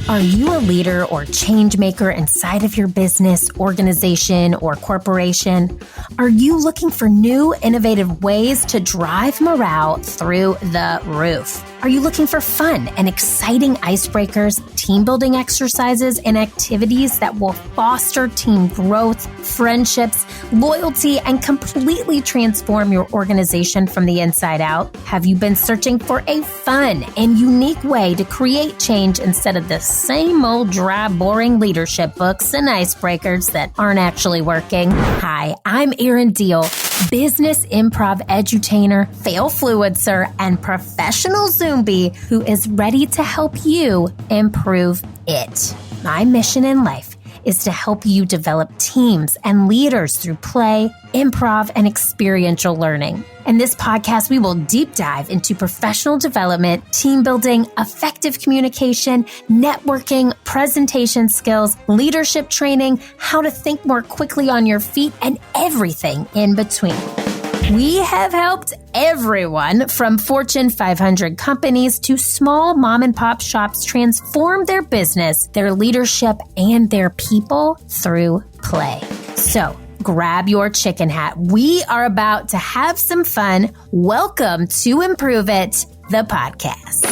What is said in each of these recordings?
Are you a leader or change maker inside of your business, organization, or corporation? Are you looking for new, innovative ways to drive morale through the roof? Are you looking for fun and exciting icebreakers, team building exercises, and activities that will foster team growth, friendships, loyalty, and completely transform your organization from the inside out? Have you been searching for a fun and unique way to create change instead of the same old dry, boring leadership books and icebreakers that aren't actually working? Hi, I'm Erin Diehl, business improv edutainer, fail fluencer, and professional Zombie who is ready to help you improve it. My mission in life is to help you develop teams and leaders through play, improv, and experiential learning. In this podcast, we will deep dive into professional development, team building, effective communication, networking, presentation skills, leadership training, how to think more quickly on your feet, and everything in between. We have helped everyone from Fortune 500 companies to small mom and pop shops transform their business, their leadership, and their people through play. So grab your chicken hat. We are about to have some fun. Welcome to Improve It, the podcast.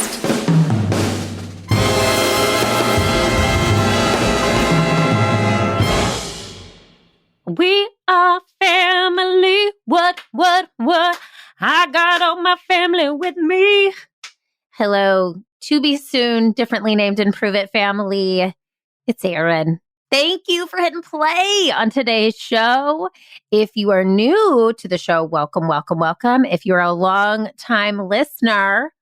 We are family. What? I got all my family with me. Hello, to be soon, differently named Improve It family. It's Erin. Thank you for hitting play on today's show. If you are new to the show, welcome. If you're a long-time listener,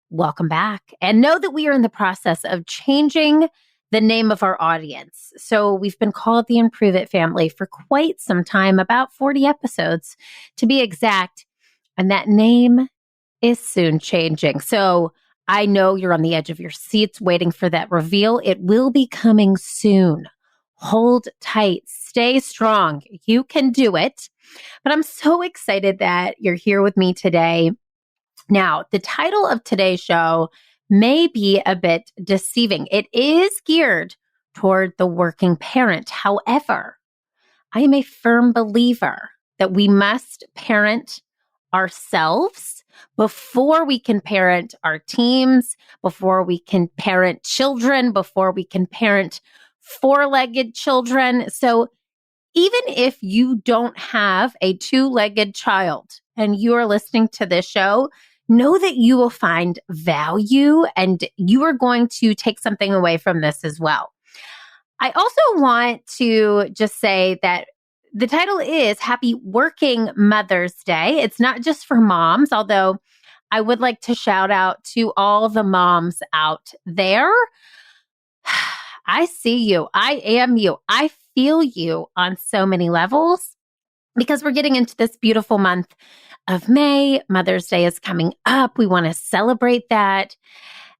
welcome back. And know that we are in the process of changing the name of our audience. So we've been called the Improve It family for quite some time, about 40 episodes to be exact. And that name is soon changing. So I know you're on the edge of your seats waiting for that reveal. It will be coming soon. Hold tight, stay strong. You can do it. But I'm so excited that you're here with me today. Now, the title of today's show may be a bit deceiving. It is geared toward the working parent. However, I am a firm believer that we must parent ourselves before we can parent our teams, before we can parent children, before we can parent four-legged children. So even if you don't have a two-legged child and you are listening to this show, know that you will find value and you are going to take something away from this as well. I also want to just say that the title is Happy Working Mother's Day. It's not just for moms, although I would like to shout out to all the moms out there. I see you. I am you. I feel you on so many levels because we're getting into this beautiful month of May. Mother's Day is coming up. We want to celebrate that.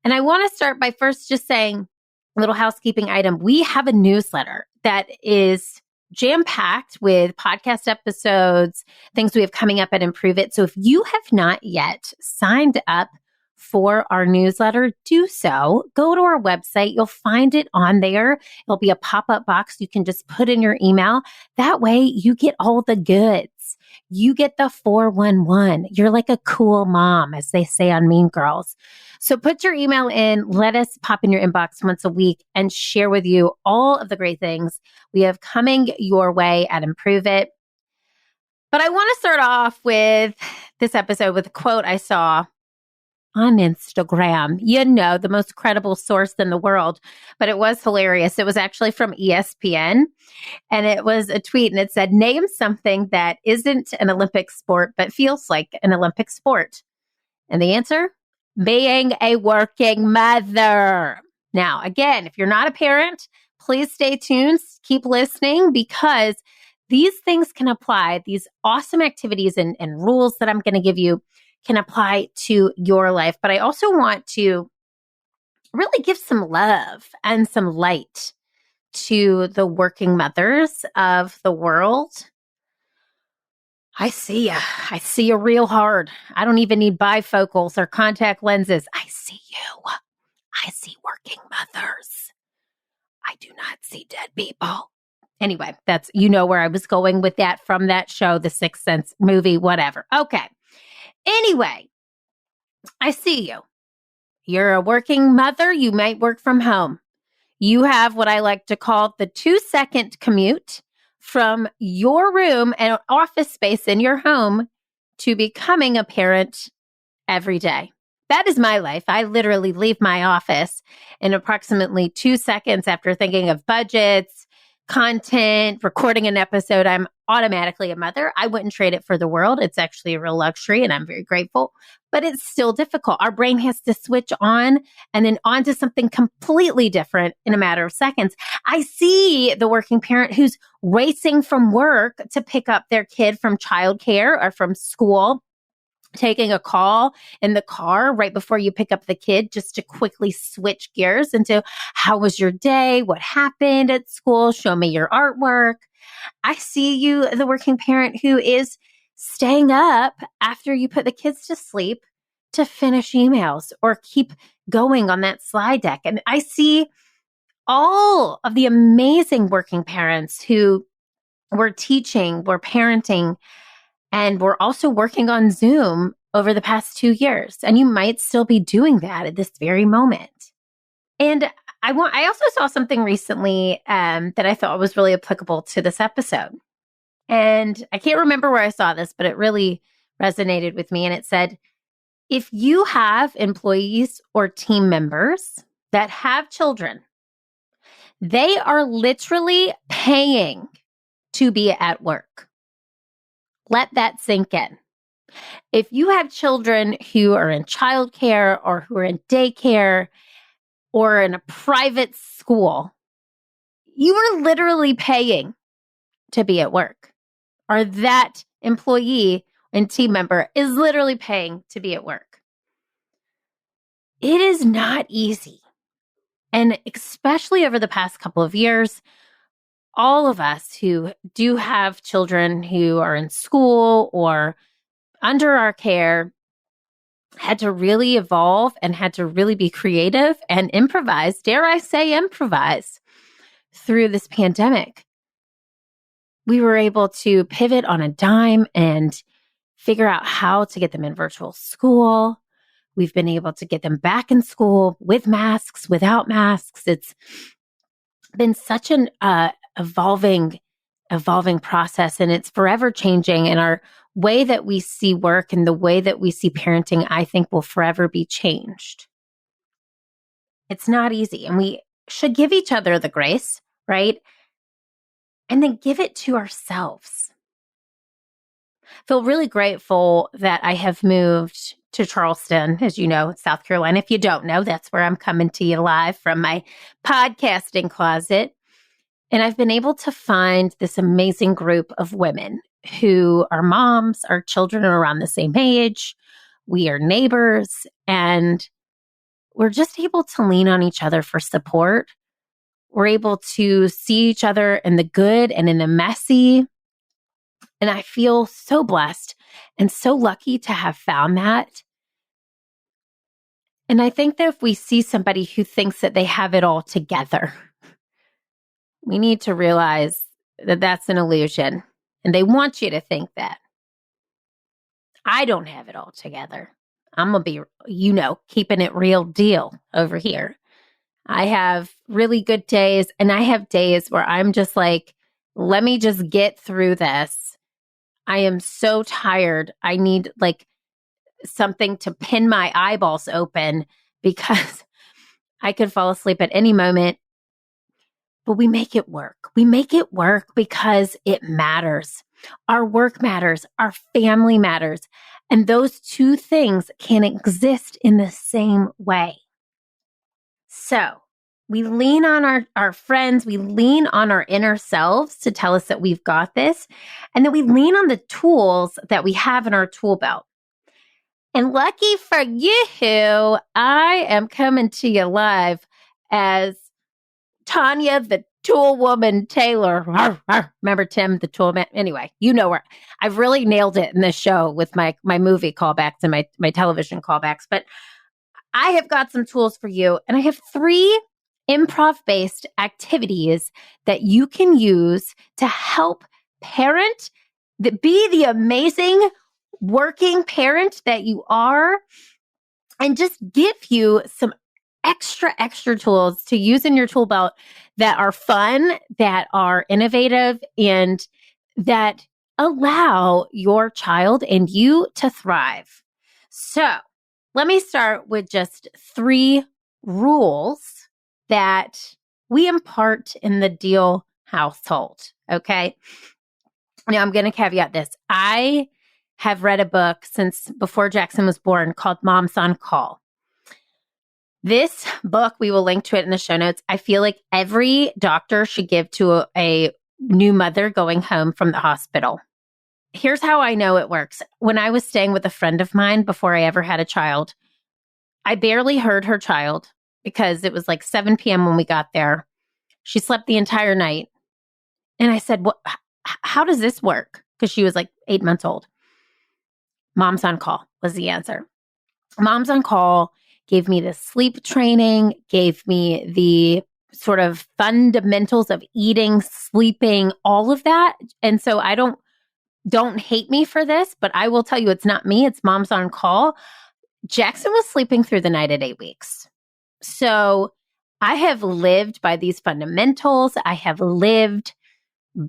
And I want to start by first just saying a little housekeeping item. We have a newsletter that is jam-packed with podcast episodes, things we have coming up at Improve It. So if you have not yet signed up for our newsletter, do so. Go to our website. You'll find it on there. It'll be a pop-up box. You can just put in your email. That way you get all the goods. You get the 411. You're like a cool mom, as they say on Mean Girls. So put your email in. Let us pop in your inbox once a week and share with you all of the great things we have coming your way at Improve It. But I want to start off with this episode with a quote I saw on Instagram. You know, the most credible source in the world, but it was hilarious. It was actually from ESPN, and it was a tweet, and it said, "Name something that isn't an Olympic sport, but feels like an Olympic sport." And the answer? Being a working mother. Now, again, if you're not a parent, please stay tuned, keep listening, because these things can apply, these awesome activities and rules that I'm going to give you can apply to your life. But I also want to really give some love and some light to the working mothers of the world. I see you. I see you real hard. I don't even need bifocals or contact lenses. I see you. I see working mothers. not see dead people. Anyway, that's, you know where I was going with that from that show, the Sixth Sense movie, whatever. Okay. Anyway, I see you. You're a working mother. You might work from home. You have what I like to call the 2-second commute from your room and office space in your home to becoming a parent every day. That is my life. I literally leave my office in approximately 2 seconds after thinking of budgets, content, recording an episode. I'm automatically a mother. I wouldn't trade it for the world. It's actually a real luxury and I'm very grateful, but it's still difficult. Our brain has to switch on and then on to something completely different in a matter of seconds. I see the working parent who's racing from work to pick up their kid from childcare or from school, taking a call in the car right before you pick up the kid just to quickly switch gears into how was your day? What happened at school? Show me your artwork. I see you, the working parent who is staying up after you put the kids to sleep to finish emails or keep going on that slide deck. And I see all of the amazing working parents who were teaching, were parenting, and we're also working on Zoom over the past 2 years. And you might still be doing that at this very moment. And I also saw something recently that I thought was really applicable to this episode. And I can't remember where I saw this, but it really resonated with me. And it said, if you have employees or team members that have children, they are literally paying to be at work. Let that sink in. If you have children who are in childcare or who are in daycare or in a private school, you are literally paying to be at work. Or that employee and team member is literally paying to be at work. It is not easy. And especially over the past couple of years, all of us who do have children who are in school or under our care had to really evolve and had to really be creative and improvise, dare I say improvise, through this pandemic. We were able to pivot on a dime and figure out how to get them in virtual school. We've been able to get them back in school with masks, without masks. It's been such an evolving process, and it's forever changing. And our way that we see work and the way that we see parenting, I think, will forever be changed. It's not easy, and we should give each other the grace, right? And then give it to ourselves. I feel really grateful that I have moved to Charleston, as you know, South Carolina. If you don't know, that's where I'm coming to you live from my podcasting closet. And I've been able to find this amazing group of women who are moms, our children are around the same age, we are neighbors, and we're just able to lean on each other for support. We're able to see each other in the good and in the messy. And I feel so blessed and so lucky to have found that. And I think that if we see somebody who thinks that they have it all together, we need to realize that that's an illusion. And they want you to think that. I don't have it all together. I'm going to be, keeping it real deal over here. I have really good days, and I have days where I'm just like, let me just get through this. I am so tired. I need something to pin my eyeballs open because I could fall asleep at any moment. But we make it work. We make it work because it matters. Our work matters. Our family matters. And those two things can exist in the same way. So we lean on our friends. We lean on our inner selves to tell us that we've got this. And then we lean on the tools that we have in our tool belt. And lucky for you, I am coming to you live as Tanya, the tool woman Taylor. Remember Tim, the tool man? Anyway, you know where I've really nailed it in this show with my movie callbacks and my television callbacks. But I have got some tools for you, and I have 3 improv-based activities that you can use to help parent, be the amazing working parent that you are, and just give you some extra tools to use in your tool belt that are fun, that are innovative, and that allow your child and you to thrive. So let me start with just 3 rules that we impart in the Diehl household. Okay. Now I'm going to caveat this. I have read a book since before Jackson was born called Moms on Call. This book, we will link to it in the show notes. I feel like every doctor should give to a new mother going home from the hospital. Here's how I know it works. When I was staying with a friend of mine before I ever had a child, I barely heard her child because it was like 7 p.m. when we got there. She slept the entire night. And I said, "What? How does this work?" Because she was like 8 months old. Moms on Call was the answer. Moms on Call gave me the sleep training, gave me the sort of fundamentals of eating, sleeping, all of that. And so I don't hate me for this, but I will tell you it's not me, it's Moms on Call. Jackson was sleeping through the night at 8 weeks. So I have lived by these fundamentals. I have lived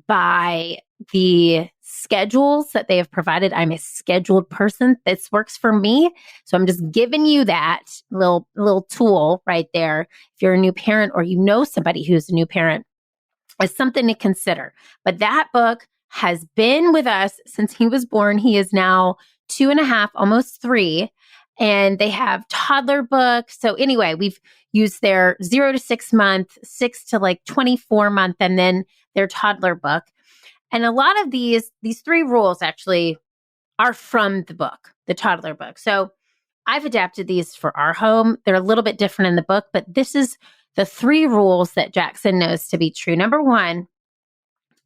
by the schedules that they have provided. I'm a scheduled person. This works for me. So I'm just giving you that little tool right there. If you're a new parent or you know somebody who's a new parent, it's something to consider. But that book has been with us since he was born. He is now 2.5, almost 3. And they have toddler books. So anyway, we've used their 0 to 6 month, 6 to like 24 month, and then their toddler book. And a lot of these 3 rules actually are from the book, the toddler book. So I've adapted these for our home. They're a little bit different in the book, but this is the 3 rules that Jackson knows to be true. Number 1,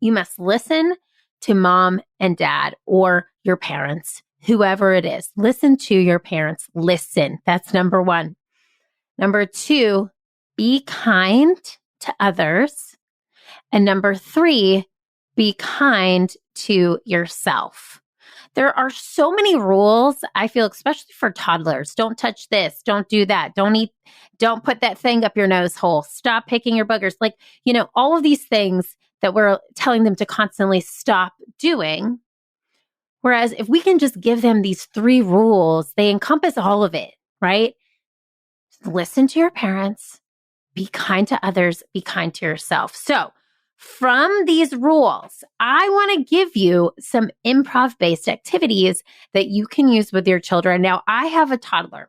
you must listen to mom and dad or your parents, whoever it is. Listen to your parents. Listen. That's number 1. Number 2, be kind to others. And number 3, be kind to yourself. There are so many rules, I feel, especially for toddlers. Don't touch this. Don't do that. Don't eat. Don't put that thing up your nose hole. Stop picking your boogers. Like, all of these things that we're telling them to constantly stop doing. Whereas if we can just give them these 3 rules, they encompass all of it, right? Listen to your parents, be kind to others, be kind to yourself. So from these rules, I want to give you some improv-based activities that you can use with your children. Now, I have a toddler.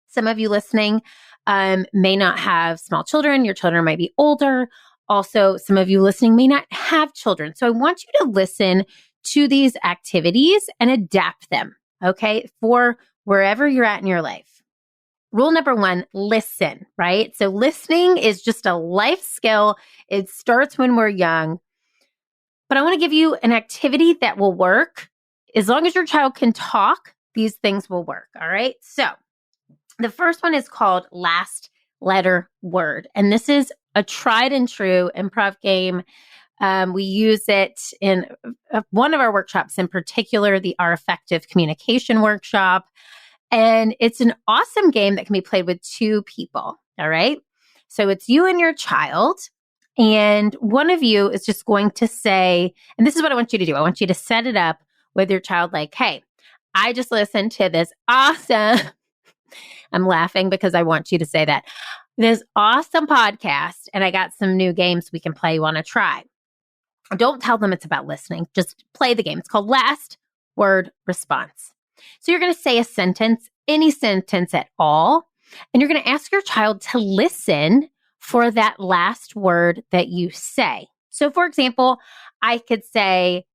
Some of you listening may not have small children. Your children might be older. Also, some of you listening may not have children. So I want you to listen to these activities and adapt them, okay, for wherever you're at in your life. Rule number 1, listen, right? So listening is just a life skill. It starts when we're young. But I want to give you an activity that will work. As long as your child can talk, these things will work, all right? So the first one is called Last Letter Word. And this is a tried and true improv game. We use it in one of our workshops, in particular, our Effective Communication Workshop. And it's an awesome game that can be played with 2 people, all right? So it's you and your child, and one of you is just going to say, and this is what I want you to do. I want you to set it up with your child like, hey, I just listened to this awesome, I'm laughing because I want you to say that, this awesome podcast, and I got some new games we can play. You want to try? Don't tell them it's about listening. Just play the game. It's called Last Word Response. So you're going to say a sentence, any sentence at all, and you're going to ask your child to listen for that last word that you say. So for example, I could say,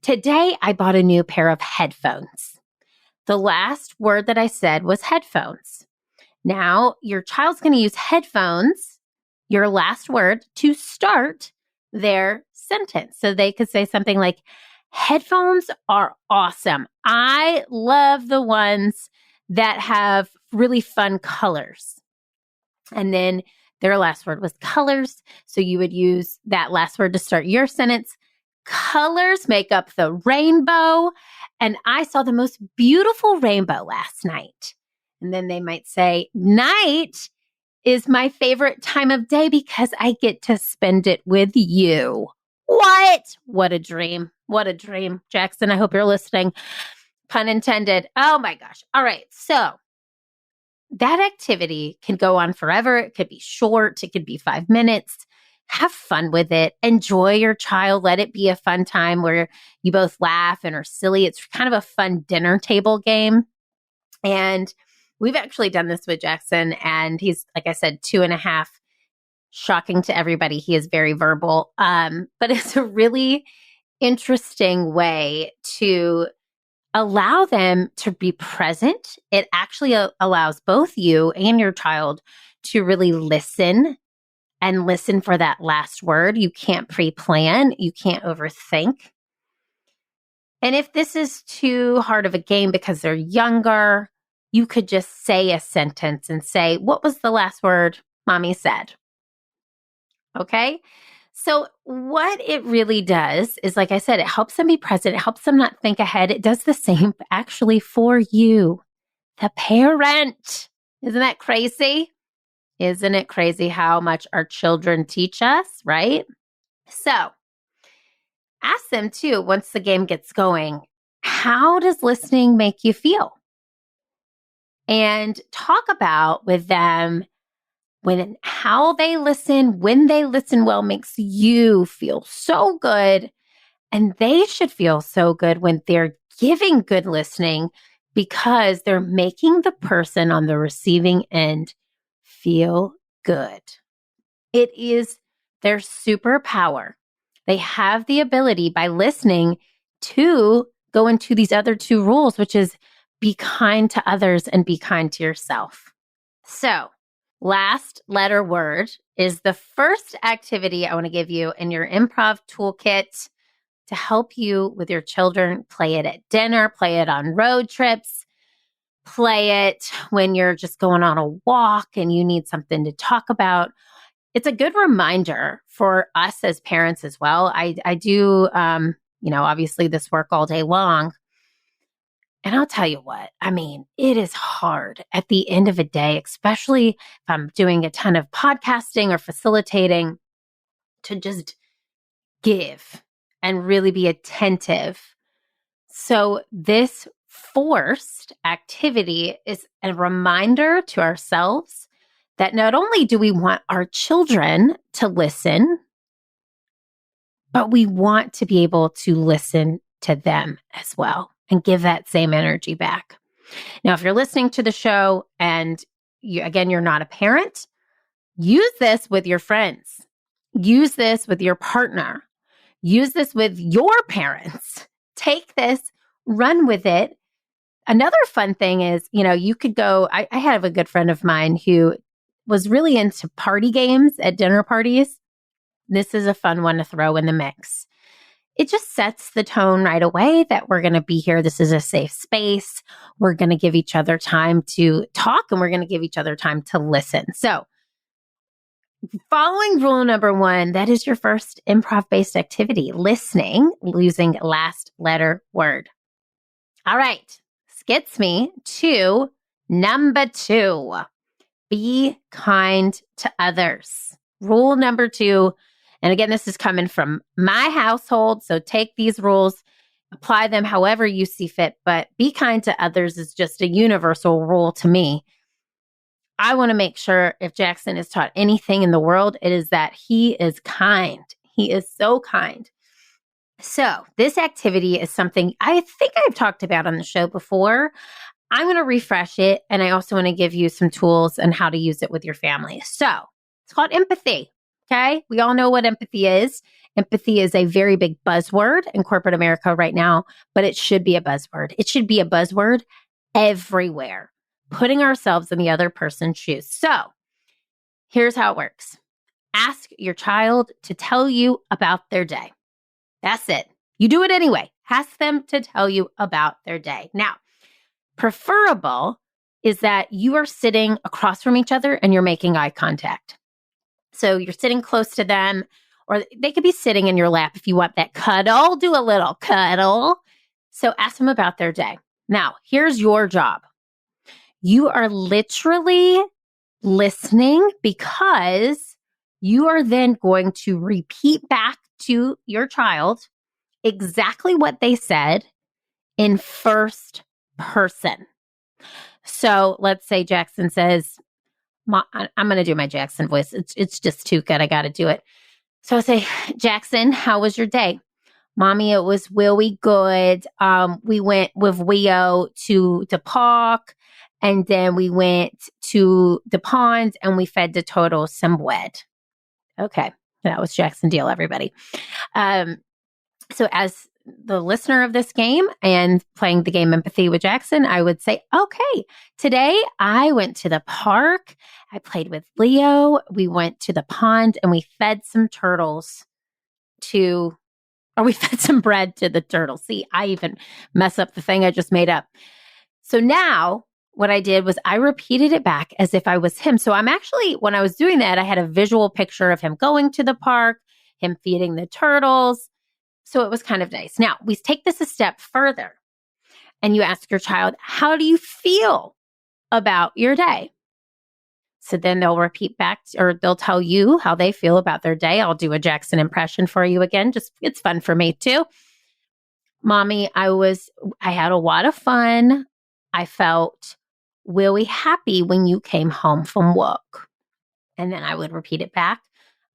today I bought a new pair of headphones. The last word that I said was headphones. Now your child's going to use headphones, your last word, to start their sentence. So they could say something like, headphones are awesome. I love the ones that have really fun colors. And then Their last word was colors. So you would use that last word to start your sentence. Colors make up the rainbow. And I saw the most beautiful rainbow last night. And then they might say, night is my favorite time of day because I get to spend it with you. What? What a dream. What a dream. Jackson, I hope you're listening. Pun intended. Oh my gosh. All right. So that activity can go on forever. It could be short. It could be 5 minutes. Have fun with it. Enjoy your child. Let it be a fun time where you both laugh and are silly. It's kind of a fun dinner table game. And we've actually done this with Jackson, and he's, like I said, 2.5. Shocking to everybody. He is very verbal. But it's a really interesting way to allow them to be present. It actually allows both you and your child to really listen and listen for that last word. You can't pre-plan. You can't overthink. And if this is too hard of a game because they're younger, you could just say a sentence and say, what was the last word mommy said? Okay. So what it really does is, like I said, it helps them be present. It helps them not think ahead. It does the same actually for you, the parent. Isn't that crazy? Isn't it crazy how much our children teach us, right? So ask them too, once the game gets going, how does listening make you feel? And talk about with them how they listen, when they listen well, makes you feel so good. And they should feel so good when they're giving good listening because they're making the person on the receiving end feel good. It is their superpower. They have the ability by listening to go into these other 2 rules, which is be kind to others and be kind to yourself. So, last letter word is the first activity I want to give you in your improv toolkit to help you with your children. Play it at dinner, play it on road trips, play it when you're just going on a walk and you need something to talk about. It's a good reminder for us as parents as well. I do, obviously this work all day long. And I'll tell you what, I mean, it is hard at the end of a day, especially if I'm doing a ton of podcasting or facilitating, to just give and really be attentive. So this forced activity is a reminder to ourselves that not only do we want our children to listen, but we want to be able to listen to them as well and give that same energy back. Now, if you're listening to the show and you're not a parent, use this with your friends. Use this with your partner. Use this with your parents. Take this, run with it. Another fun thing is, you could go, I have a good friend of mine who was really into party games at dinner parties. This is a fun one to throw in the mix. It just sets the tone right away that we're going to be here. This is a safe space. We're going to give each other time to talk and we're going to give each other time to listen. So following rule number 1, that is your first improv-based activity, listening using last letter word. All right. This gets me to number 2, be kind to others. Rule number 2. And again, this is coming from my household. So take these rules, apply them however you see fit, but be kind to others is just a universal rule to me. I want to make sure if Jackson is taught anything in the world, it is that he is kind. He is so kind. So this activity is something I think I've talked about on the show before. I'm going to refresh it. And I also want to give you some tools on how to use it with your family. So it's called empathy. Okay. We all know what empathy is. Empathy is a very big buzzword in corporate America right now, but it should be a buzzword. It should be a buzzword everywhere, putting ourselves in the other person's shoes. So here's how it works. Ask your child to tell you about their day. That's it. You do it anyway. Ask them to tell you about their day. Now, preferable is that you are sitting across from each other and you're making eye contact. So you're sitting close to them, or they could be sitting in your lap if you want that cuddle. Do a little cuddle. So ask them about their day. Now, here's your job. You are literally listening because you are then going to repeat back to your child exactly what they said in first person. So let's say Jackson says, I'm going to do my Jackson voice. It's just too good. I got to do it. So I say, Jackson, how was your day? Mommy, it was really good. We went with Leo to the park, and then we went to the pond and we fed the turtles some bread. Okay. That was Jackson Diehl, everybody. So as the listener of this game and playing the game Empathy with Jackson, I would say, okay, today I went to the park. I played with Leo. We went to the pond and we fed some turtles we fed some bread to the turtles. See, I even mess up the thing I just made up. So now what I did was I repeated it back as if I was him. So when I was doing that, I had a visual picture of him going to the park, him feeding the turtles. So it was kind of nice. Now, we take this a step further and you ask your child, how do you feel about your day? So then they'll repeat back or they'll tell you how they feel about their day. I'll do a Jackson impression for you again. Just it's fun for me too. Mommy, I had a lot of fun. I felt really happy when you came home from work. And then I would repeat it back.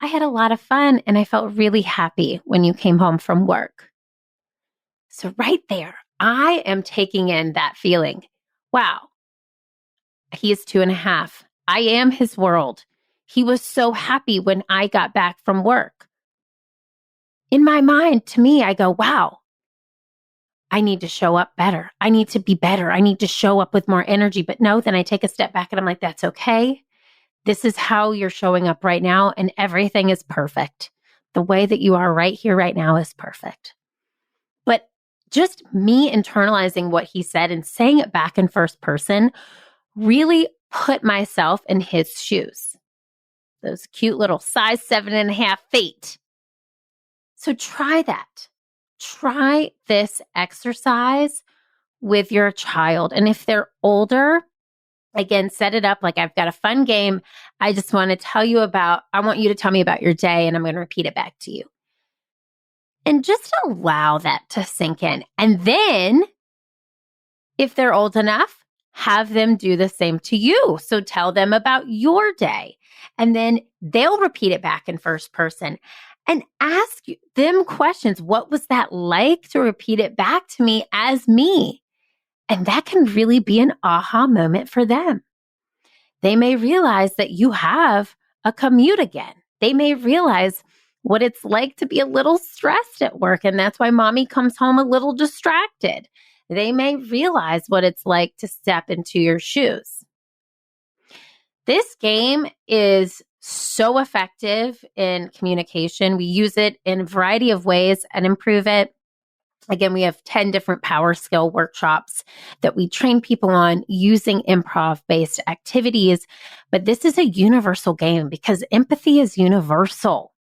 I had a lot of fun and I felt really happy when you came home from work. So right there, I am taking in that feeling. Wow. He is 2.5. I am his world. He was so happy when I got back from work. In my mind, to me, I go, wow, I need to show up better. I need to be better. I need to show up with more energy. But no, then I take a step back and I'm like, that's okay. This is how you're showing up right now. And everything is perfect. The way that you are right here, right now is perfect. But just me internalizing what he said and saying it back in first person really put myself in his shoes. Those cute little size 7.5 feet. So try that. Try this exercise with your child. And if they're older, again, set it up like I've got a fun game. I want you to tell me about your day and I'm going to repeat it back to you. And just allow that to sink in. And then if they're old enough, have them do the same to you. So tell them about your day. And then they'll repeat it back in first person and ask them questions. What was that like to repeat it back to me as me? And that can really be an aha moment for them. They may realize that you have a commute again. They may realize what it's like to be a little stressed at work. And that's why mommy comes home a little distracted. They may realize what it's like to step into your shoes. This game is so effective in communication. We use it in a variety of ways and improve it. Again, we have 10 different power skill workshops that we train people on using improv-based activities. But this is a universal game because empathy is universal.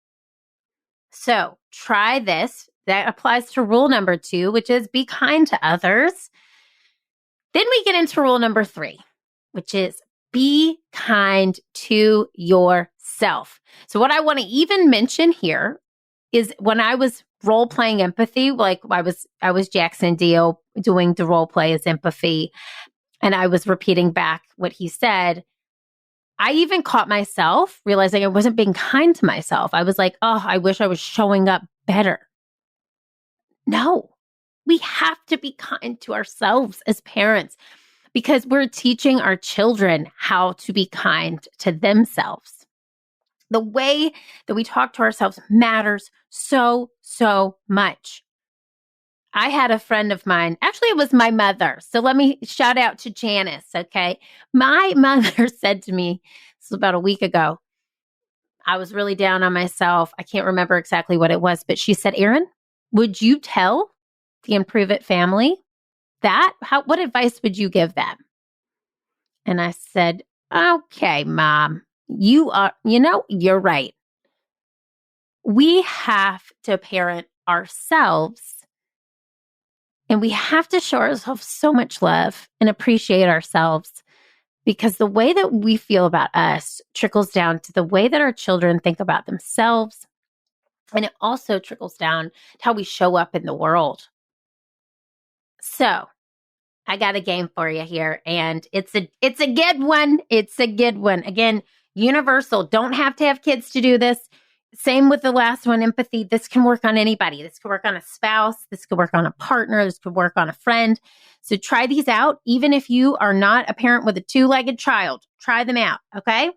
So try this. That applies to rule number 2, which is be kind to others. Then we get into rule number 3, which is be kind to yourself. So what I want to even mention here is when I was role-playing empathy, like I was Jackson Diehl doing the role play as empathy, and I was repeating back what he said, I even caught myself realizing I wasn't being kind to myself. I was like, oh, I wish I was showing up better. No, we have to be kind to ourselves as parents because we're teaching our children how to be kind to themselves. The way that we talk to ourselves matters so, so much. I had a friend of mine, actually it was my mother. So let me shout out to Janice, okay? My mother said to me, this was about a week ago, I was really down on myself. I can't remember exactly what it was, but she said, Erin, would you tell the Improve It family that? What advice would you give them? And I said, okay, Mom, You're right. We have to parent ourselves, and we have to show ourselves so much love and appreciate ourselves, because the way that we feel about us trickles down to the way that our children think about themselves. And it also trickles down to how we show up in the world. So I got a game for you here, and it's a good one. It's a good one. Again, universal. Don't have to have kids to do this. Same with the last one, empathy. This can work on anybody. This could work on a spouse. This could work on a partner. This could work on a friend. So try these out. Even if you are not a parent with a two-legged child, try them out, okay?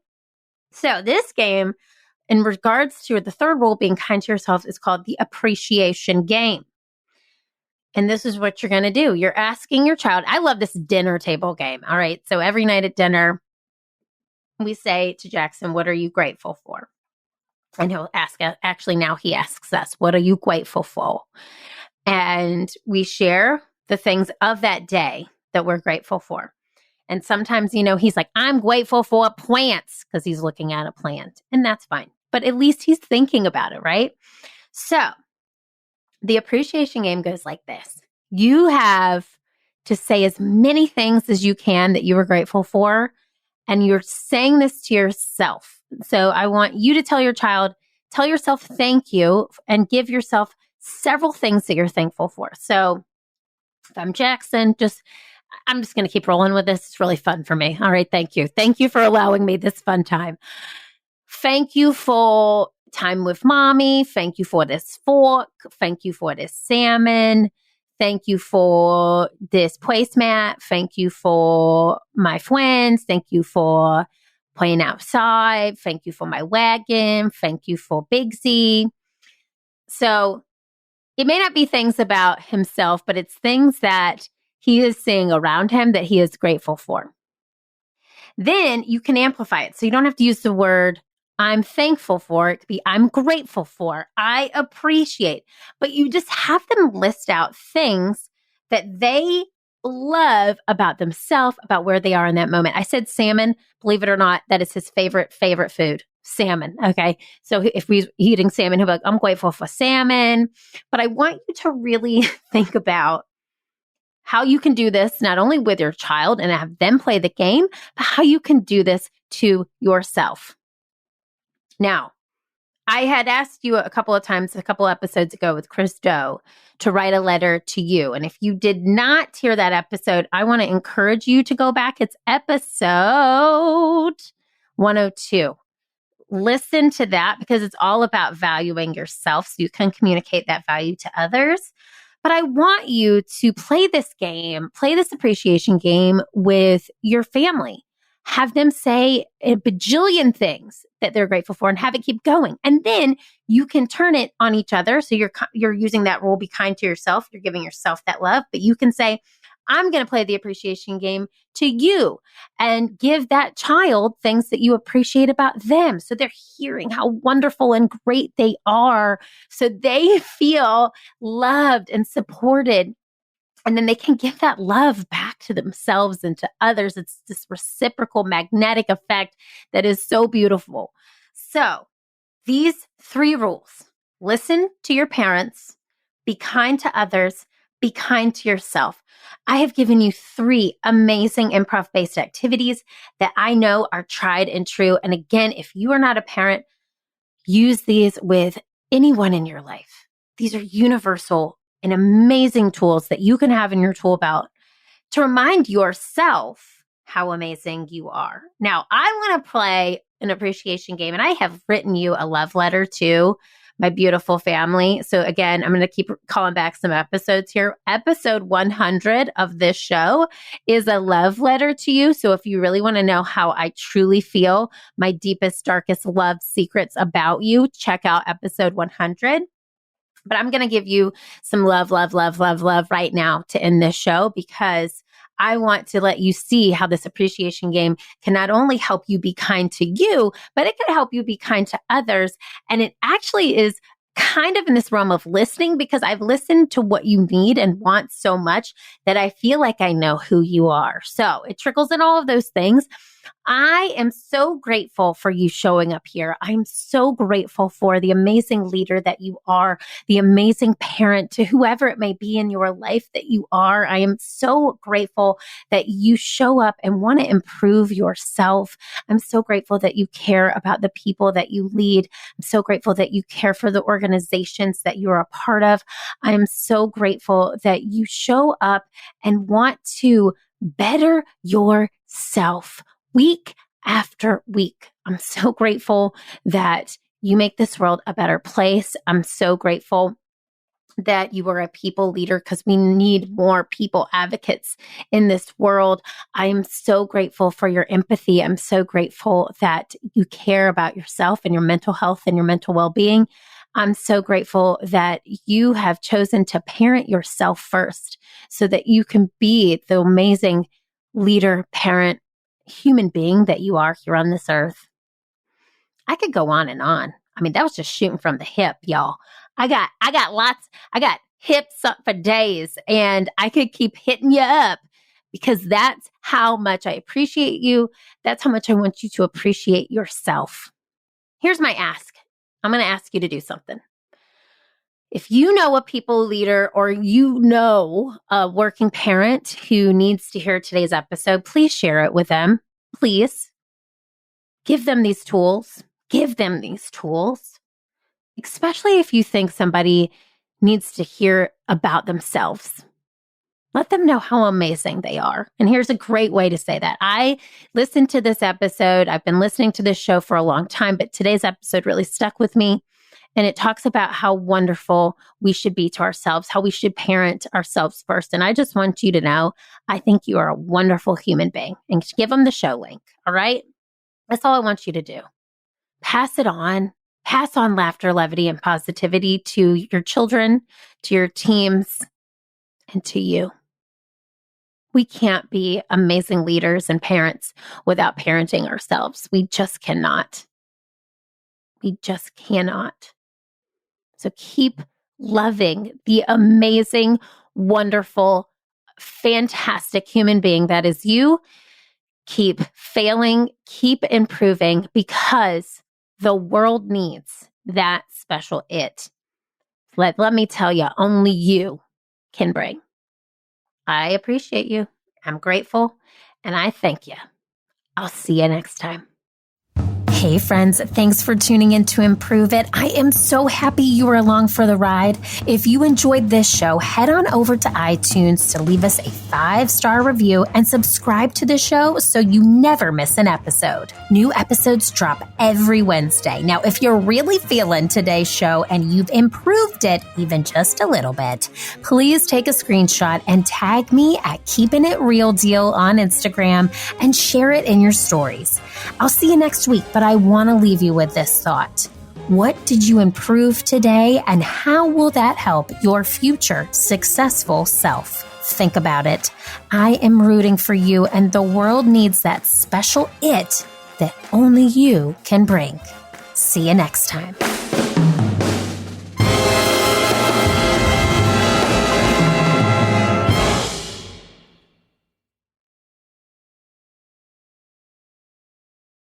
So this game, in regards to the third rule, being kind to yourself, is called the appreciation game. And this is what you're going to do. You're asking your child. I love this dinner table game. All right. So every night at dinner, we say to Jackson, what are you grateful for? And he'll ask us, actually now he asks us, what are you grateful for? And we share the things of that day that we're grateful for. And sometimes, he's like, I'm grateful for plants, because he's looking at a plant, and that's fine. But at least he's thinking about it, right? So the appreciation game goes like this. You have to say as many things as you can that you are grateful for, and you're saying this to yourself. So I want you to tell yourself thank you, and give yourself several things that you're thankful for. So if I'm Jackson, I'm just going to keep rolling with this. It's really fun for me. All right. Thank you. Thank you for allowing me this fun time. Thank you for time with mommy. Thank you for this fork. Thank you for this salmon. Thank you for this placemat. Thank you for my friends. Thank you for playing outside. Thank you for my wagon. Thank you for Big Z. So it may not be things about himself, but it's things that he is seeing around him that he is grateful for. Then you can amplify it. So you don't have to use the word I'm thankful for. It could be I'm grateful for, I appreciate. But you just have them list out things that they love about themselves, about where they are in that moment. I said salmon. Believe it or not, that is his favorite food. Salmon. Okay. So if we're eating salmon, he'll be like, I'm grateful for salmon. But I want you to really think about how you can do this, not only with your child and have them play the game, but how you can do this to yourself. Now, I had asked you a couple of times, a couple episodes ago with Chris Doe, to write a letter to you. And if you did not hear that episode, I want to encourage you to go back. It's episode 102. Listen to that, because it's all about valuing yourself so you can communicate that value to others. But I want you to play this appreciation game with your family. Have them say a bajillion things that they're grateful for and have it keep going. And then you can turn it on each other. So you're using that rule, be kind to yourself. You're giving yourself that love, but you can say, I'm going to play the appreciation game to you, and give that child things that you appreciate about them. So they're hearing how wonderful and great they are. So they feel loved and supported. And then they can give that love back to themselves and to others. It's this reciprocal magnetic effect that is so beautiful. So these 3 rules: listen to your parents, be kind to others, be kind to yourself. I have given you 3 amazing improv-based activities that I know are tried and true. And again, if you are not a parent, use these with anyone in your life. These are universal and amazing tools that you can have in your tool belt to remind yourself how amazing you are. Now, I want to play an appreciation game, and I have written you a love letter to my beautiful family. So again, I'm going to keep calling back some episodes here. Episode 100 of this show is a love letter to you. So if you really want to know how I truly feel, my deepest, darkest love secrets about you, check out episode 100. But I'm going to give you some love right now to end this show, because I want to let you see how this appreciation game can not only help you be kind to you, but it can help you be kind to others. And it actually is kind of in this realm of listening because I've listened to what you need and want so much that I feel like I know who you are. So it trickles in all of those things. I am so grateful for you showing up here. I'm so grateful for the amazing leader that you are, the amazing parent to whoever it may be in your life that you are. I am so grateful that you show up and want to improve yourself. I'm so grateful that you care about the people that you lead. I'm so grateful that you care for the organizations that you're a part of. I'm so grateful that you show up and want to better yourself week after week. I'm so grateful that you make this world a better place. I'm so grateful that you are a people leader because we need more people advocates in this world. I am so grateful for your empathy. I'm so grateful that you care about yourself and your mental health and your mental well-being. I'm so grateful that you have chosen to parent yourself first so that you can be the amazing leader, parent, human being that you are here on this earth. I could go on and on. I mean, that was just shooting from the hip, y'all. I got hips up for days, and I could keep hitting you up because that's how much I appreciate you. That's how much I want you to appreciate yourself. Here's my ask. I'm going to ask you to do something. If you know a people leader or you know a working parent who needs to hear today's episode, please share it with them. Please give them these tools. Give them these tools, especially if you think somebody needs to hear about themselves. Let them know how amazing they are. And here's a great way to say that. I listened to this episode. I've been listening to this show for a long time, but today's episode really stuck with me. And it talks about how wonderful we should be to ourselves, how we should parent ourselves first. And I just want you to know, I think you are a wonderful human being. And give them the show link, all right? That's all I want you to do. Pass it on. Pass on laughter, levity, and positivity to your children, to your teams, and to you. We can't be amazing leaders and parents without parenting ourselves. We just cannot. We just cannot. So keep loving the amazing, wonderful, fantastic human being that is you. Keep failing, keep improving because the world needs that special it. Let me tell you, only you can bring. I appreciate you. I'm grateful, and I thank you. I'll see you next time. Hey friends, thanks for tuning in to Improve It. I am so happy you were along for the ride. If you enjoyed this show, head on over to iTunes to leave us a 5-star review and subscribe to the show so you never miss an episode. New episodes drop every Wednesday. Now, if you're really feeling today's show and you've improved it even just a little bit, please take a screenshot and tag me at Keeping It Real Deal on Instagram and share it in your stories. I'll see you next week, but I want to leave you with this thought. What did you improve today, and how will that help your future successful self? Think about it. I am rooting for you, and the world needs that special it that only you can bring. See you next time.